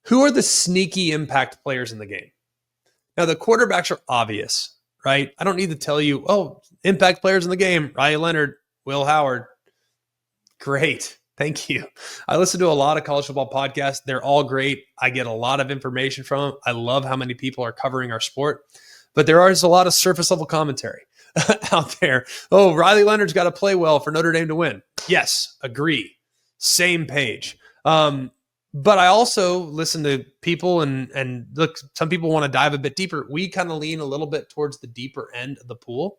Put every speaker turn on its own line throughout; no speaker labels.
Who are the sneaky impact players in the game? Now, the quarterbacks are obvious, right? I don't need to tell you, impact players in the game, Riley Leonard, Will Howard. Great. Thank you. I listen to a lot of college football podcasts. They're all great. I get a lot of information from them. I love how many people are covering our sport. But there is a lot of surface level commentary out there. Oh, Riley Leonard's got to play well for Notre Dame to win. Yes, agree. Same page. But I also listen to people and look, some people want to dive a bit deeper. We kind of lean a little bit towards the deeper end of the pool.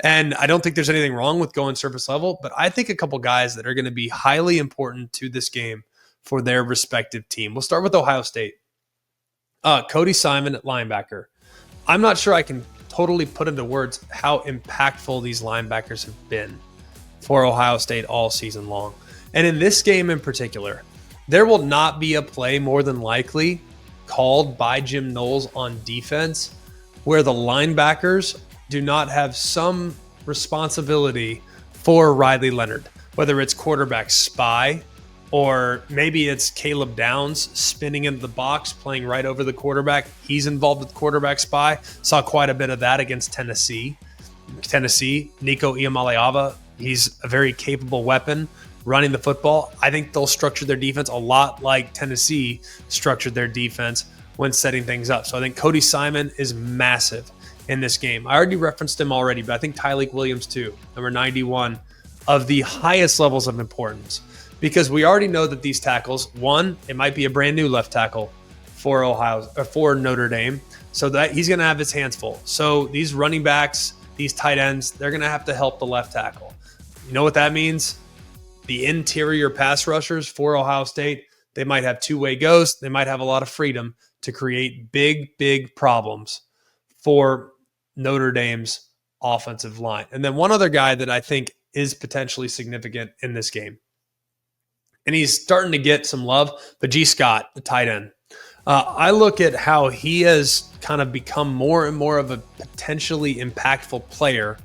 And I don't think there's anything wrong with going surface level, but I think a couple guys that are going to be highly important to this game for their respective team. We'll start with Ohio State. Cody Simon at linebacker. I'm not sure I can totally put into words how impactful these linebackers have been for Ohio State all season long. And in this game in particular, there will not be a play more than likely called by Jim Knowles on defense where the linebackers do not have some responsibility for Riley Leonard, whether it's quarterback spy or maybe it's Caleb Downs spinning into the box, playing right over the quarterback. He's involved with quarterback spy. Saw quite a bit of that against Tennessee. Nico Iamaleava, he's a very capable weapon running the football. I think they'll structure their defense a lot like Tennessee structured their defense when setting things up. So I think Cody Simon is massive in this game. I already referenced him already, but I think Tyleik Williams too, number 91, of the highest levels of importance. Because we already know that these tackles, one, it might be a brand new left tackle for Notre Dame, so that he's going to have his hands full. So these running backs, these tight ends, they're going to have to help the left tackle. You know what that means? The interior pass rushers for Ohio State, they might have two-way ghosts. They might have a lot of freedom to create big problems for Notre Dame's offensive line. And then one other guy that I think is potentially significant in this game, and he's starting to get some love, but G. Scott, the tight end. I look at how he has kind of become more and more of a potentially impactful player.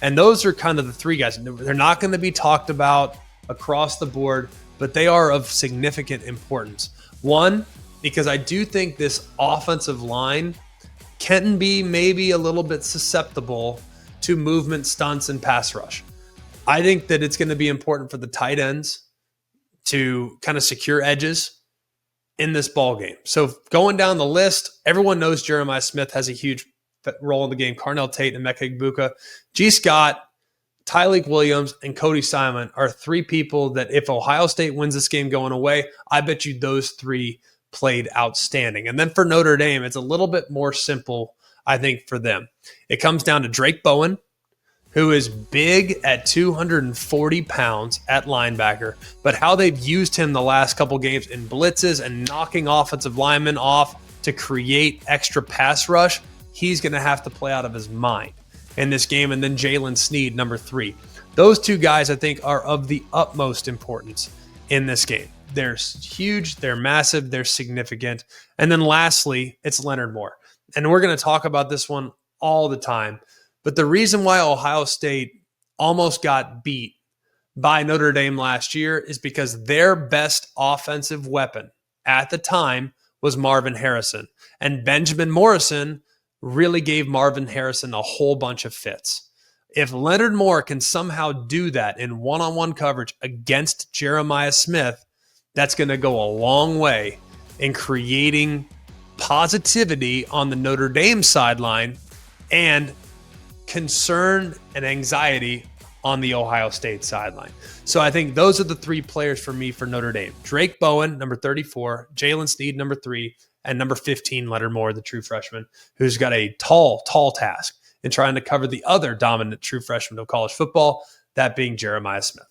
And those are kind of the three guys. They're not going to be talked about across the board, but they are of significant importance. One, because I do think this offensive line can be maybe a little bit susceptible to movement, stunts, and pass rush. I think that it's going to be important for the tight ends to kind of secure edges in this ball game. So going down the list, everyone knows Jeremiah Smith has a huge role in the game. Carnell Tate and Emeka Egbuka. G. Scott, Tyleik Williams, and Cody Simon are three people that if Ohio State wins this game going away, I bet you those three played outstanding. And then for Notre Dame, it's a little bit more simple, I think, for them. It comes down to Drake Bowen, who is big at 240 pounds at linebacker, but how they've used him the last couple games in blitzes and knocking offensive linemen off to create extra pass rush, he's going to have to play out of his mind in this game. And then Jalen Sneed, number 3. Those two guys, I think, are of the utmost importance in this game. They're huge, they're massive, they're significant. And then lastly, it's Leonard Moore. And we're going to talk about this one all the time. But the reason why Ohio State almost got beat by Notre Dame last year is because their best offensive weapon at the time was Marvin Harrison. And Benjamin Morrison really gave Marvin Harrison a whole bunch of fits. If Leonard Moore can somehow do that in one-on-one coverage against Jeremiah Smith, that's going to go a long way in creating positivity on the Notre Dame sideline and concern and anxiety on the Ohio State sideline. So I think those are the three players for me for Notre Dame. Drake Bowen, number 34, Jalen Sneed, number 3, and number 15, Leonard Moore, the true freshman, who's got a tall task in trying to cover the other dominant true freshman of college football, that being Jeremiah Smith.